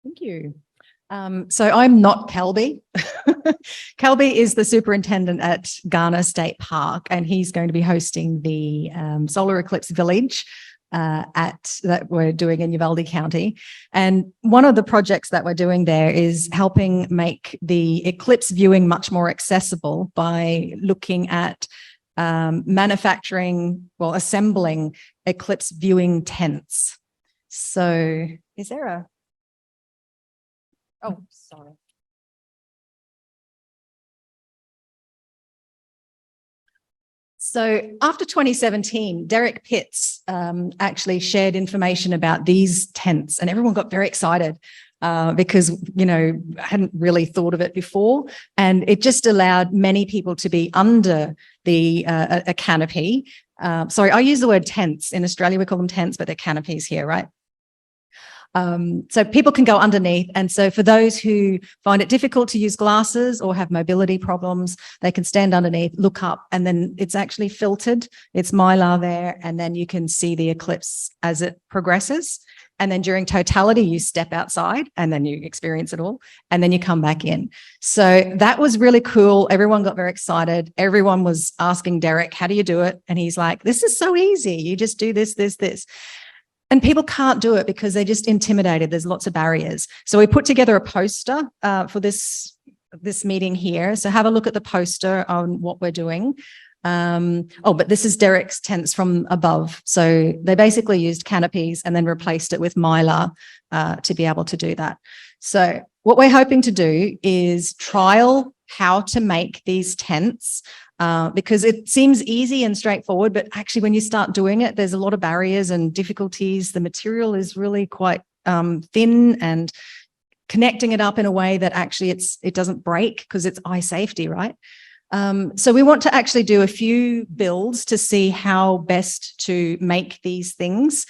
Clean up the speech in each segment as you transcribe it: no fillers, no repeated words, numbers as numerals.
Thank you. So I'm not Kelby. Kelby is the superintendent at Ghana State Park, and he's going to be hosting the Solar Eclipse Village that we're doing in Uvalde County. And one of the projects that we're doing there is helping make the eclipse viewing much more accessible by looking at assembling eclipse viewing tents. So is there a... Oh, sorry. So after 2017, Derek Pitts actually shared information about these tents, and everyone got very excited because, I hadn't really thought of it before. And it just allowed many people to be under a canopy. Sorry, I use the word tents. In Australia, we call them tents, but they're canopies here, right? So people can go underneath. And so for those who find it difficult to use glasses or have mobility problems, they can stand underneath, look up, and then it's actually filtered. It's mylar there, and then you can see the eclipse as it progresses. And then during totality, you step outside and then you experience it all, and then you come back in. So that was really cool. Everyone got very excited. Everyone was asking Derek, how do you do it? And he's like, this is so easy. You just do this, this, this. And people can't do it because they're just intimidated. There's lots of barriers. So we put together a poster for this meeting here. So have a look at the poster on what we're doing. But this is Derek's tents from above. So they basically used canopies and then replaced it with mylar to be able to do that. So what we're hoping to do is trial how to make these tents because it seems easy and straightforward, but actually when you start doing it, there's a lot of barriers and difficulties. The material is really quite thin, and connecting it up in a way that actually it doesn't break because it's eye safety, right? So we want to actually do a few builds to see how best to make these things.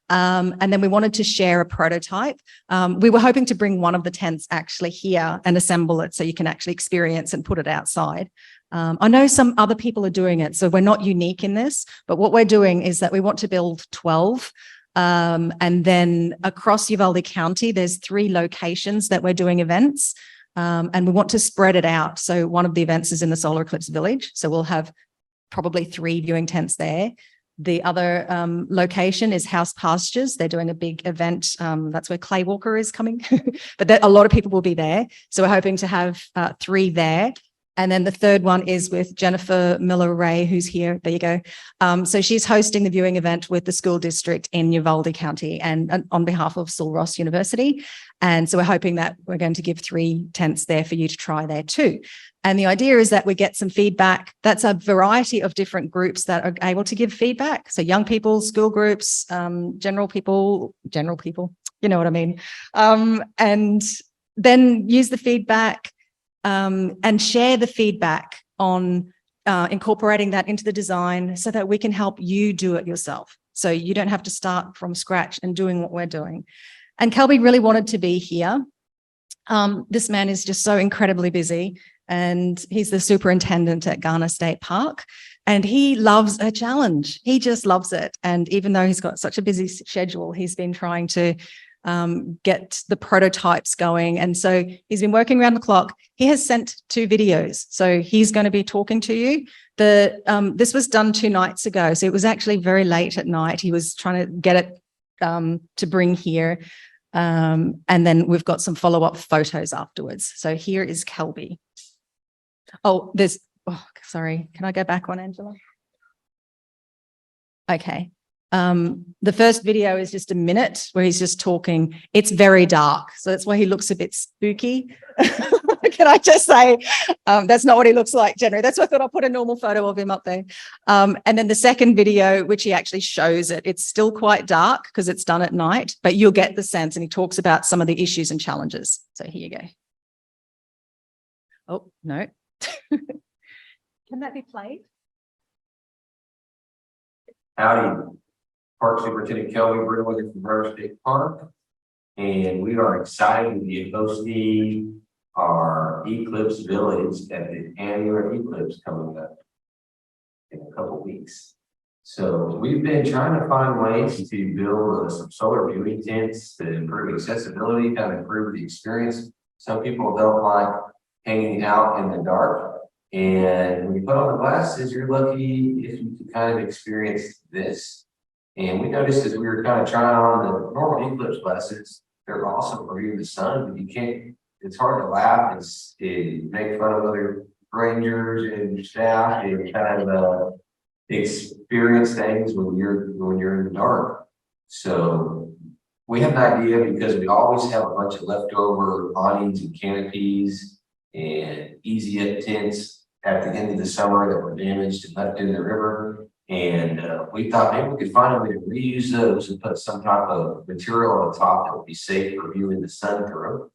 And then we wanted to share a prototype. We were hoping to bring one of the tents actually here and assemble it so you can actually experience and put it outside. I know some other people are doing it, so we're not unique in this, but what we're doing is that we want to build 12. And then across Uvalde County, there's 3 locations that we're doing events. And we want to spread it out. So one of the events is in the Solar Eclipse Village. So we'll have probably 3 viewing tents there. The other location is House Pastures. They're doing a big event. That's where Clay Walker is coming, but a lot of people will be there. So we're hoping to have 3 there. And then the 3rd one is with Jennifer Miller-Ray, who's here. There you go. So she's hosting the viewing event with the school district in Uvalde County and on behalf of Sul Ross University. And so we're hoping that we're going to give 3 tents there for you to try there too. And the idea is that we get some feedback. That's a variety of different groups that are able to give feedback. So young people, school groups, general people, you know what I mean? And then use the feedback and share the feedback on incorporating that into the design so that we can help you do it yourself. So you don't have to start from scratch and doing what we're doing. And Kelby really wanted to be here. This man is just so incredibly busy, and he's the superintendent at Ghana State Park, and he loves a challenge. He just loves it. And even though he's got such a busy schedule, he's been trying to get the prototypes going. And so he's been working around the clock. He has sent 2 videos. So he's going to be talking to you. This was done 2 nights ago. So it was actually very late at night. He was trying to get it to bring here. And then we've got some follow-up photos afterwards. So here is Kelby. Oh, sorry. Can I go back one, Angela? Okay. The first video is just a minute where he's just talking. It's very dark, so that's why he looks a bit spooky. Can I just say, that's not what he looks like generally. That's why I thought I'll put a normal photo of him up there. And then the second video, which he actually shows it, it's still quite dark because it's done at night, but you'll get the sense, and he talks about some of the issues and challenges. So here you go. Oh, no. Can that be played? Howdy. Park Superintendent Kelby, Bridwell here from Russo State Park, and we are excited to be hosting our Eclipse Village at the annual Eclipse coming up in a couple weeks. So we've been trying to find ways to build some solar viewing tents to improve accessibility, kind of improve the experience. Some people don't like hanging out in the dark. And when you put on the glasses, you're lucky if you can kind of experience this. And we noticed as we were kind of trying on the normal Eclipse glasses, they're awesome for viewing the sun, but you can't, it's hard to laugh and make fun of other rangers and staff and kind of experience things when you're in the dark. So we have an idea because we always have a bunch of leftover awnings and canopies and easy up tents at the end of the summer that were damaged and left in the river. And we thought maybe we could find a way to reuse those and put some type of material on the top that would be safe for viewing the sun through.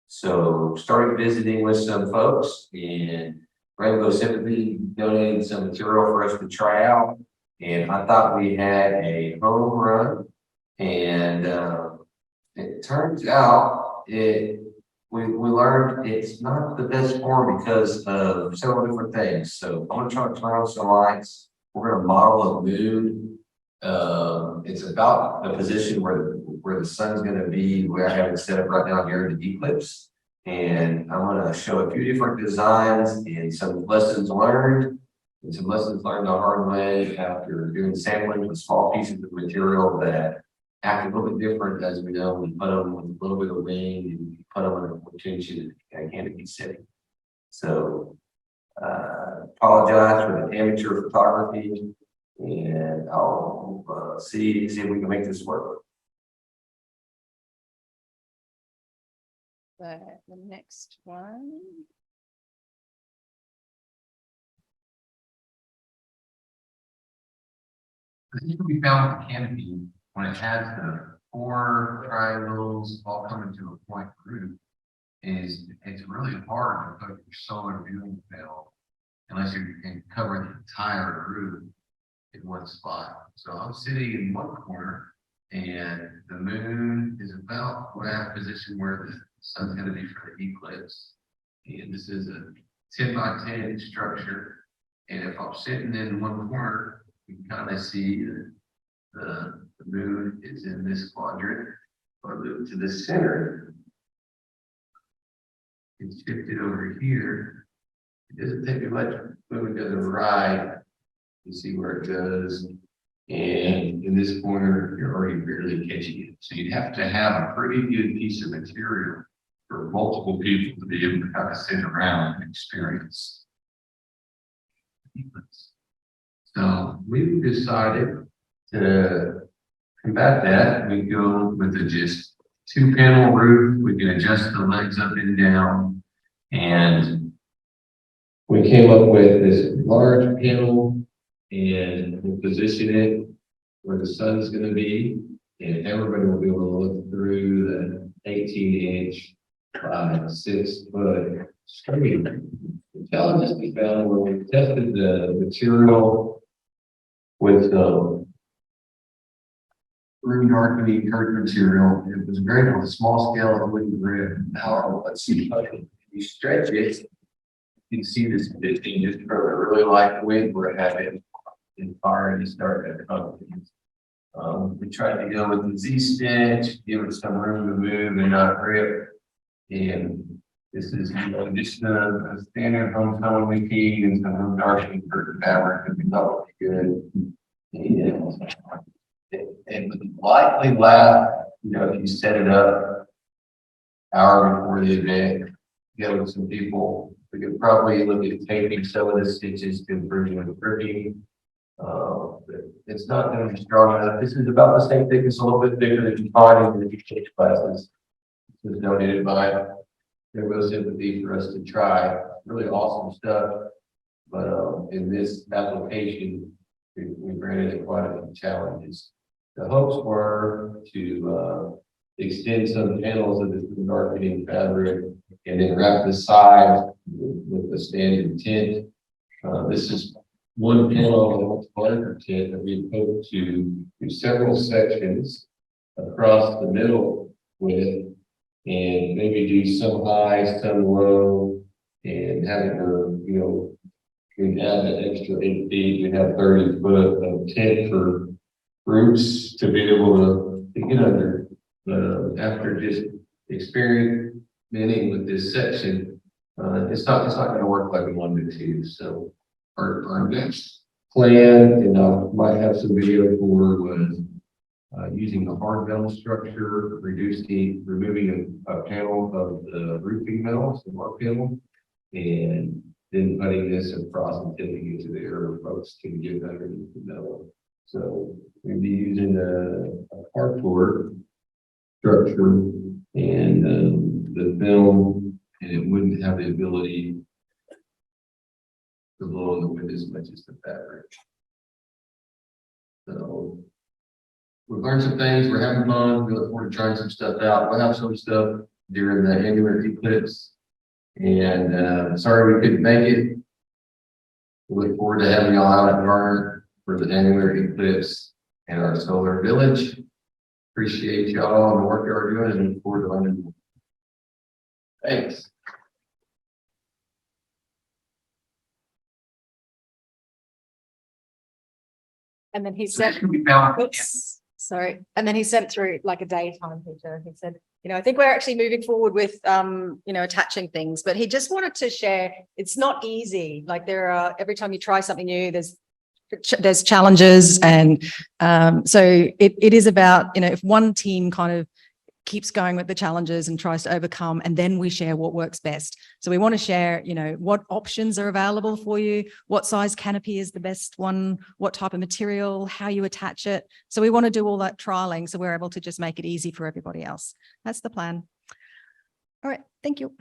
So started visiting with some folks, and Rainbow Sympathy donated some material for us to try out. And I thought we had a home run, and it turns out we learned it's not the best form because of several different things. So I'm gonna try to turn on some lights. We're gonna model a moon. It's about the position where the sun's gonna be, where I have it set up right now during the eclipse. And I'm gonna show a few different designs and some lessons learned. And some lessons learned the hard way after doing sampling with small pieces of material that act a little bit different, as we know, we put them with a little bit of wind and we put them in a potential canopy setting. So apologize for the amateur photography, and I'll see if we can make this work. The next one. I think we found the canopy when it has the 4 triangles all coming to a point group is it's really hard to put your solar viewing panel unless you can cover the entire roof in one spot. So I'm sitting in one corner and the moon is about what I have position where the sun's going to be for the eclipse. And this is a 10 by 10 structure. And if I'm sitting in one corner, you can kind of see that the moon is in this quadrant. Or move to the center. And shift it over here. It doesn't take me much moving to the right. You see where it goes. And in this corner, you're already barely catching it. So you'd have to have a pretty good piece of material for multiple people to be able to kind of sit around and experience. So we decided to combat that. We go with a just 2-panel roof. We can adjust the legs up and down. And we came up with this large panel and we'll position it where the sun's going to be. And everybody will be able to look through the 18-inch by 6 foot screen. The challenges we found when we tested the material with room darkening curtain material, it was great on a small scale of wooden grid. Now let's see, if you stretch it, you can see this thing just from a really light wind we're having in fire and start at we tried to go with the Z-stitch, give it some room to move and not rip. And this is just a standard home tone we feed and some room darkening curtain fabric that we thought would be good. And it would likely last, if you set it up hour before the event, get with some people. We could probably look at taping some of the stitches to improve the gripping. It's not going to be strong enough. This is about the same thickness, a little bit bigger than you find in the exchange classes. This was donated by Russo Sympathy for us to try. Really awesome stuff. But in this application, we ran into quite a few challenges. The hopes were to extend some panels of this darkening fabric and then wrap the sides with the standard tint. This is one panel of a multiple anchor tint that we hope to do several sections across the middle with, and maybe do some high, some low, and have it go, We add an extra 8 feet, we have 30 foot of tent for groups to be able to get under. After just experimenting with this section, it's not gonna work like we wanted it to. So our next plan, and I might have some video for, was using the hard metal structure, removing a panel of the roofing metal, the mark panel, and then putting this across and tipping it to the air where folks can get underneath the metal. So we'd be using a hardboard structure and the film, and it wouldn't have the ability to blow in the wind as much as the fabric. So we've learned some things, we're having fun, we look forward to trying some stuff out. We'll have some stuff during the annual Eclipse. And sorry we couldn't make it. We look forward to having y'all out at Garner for the annual Eclipse and our solar village. Appreciate y'all and the work you're doing, and look forward to learning more. Thanks. And then he said, oops, sorry. And then he sent through like a daytime picture. He said, you know, I think we're actually moving forward with, you know, attaching things, but he just wanted to share, it's not easy. Like there are, every time you try something new, there's challenges. And so it is about, you know, if one team kind of keeps going with the challenges and tries to overcome, and then we share what works best. So we want to share, you know, what options are available for you, what size canopy is the best one, what type of material, how you attach it. So we want to do all that trialing so we're able to just make it easy for everybody else. That's the plan. All right, thank you.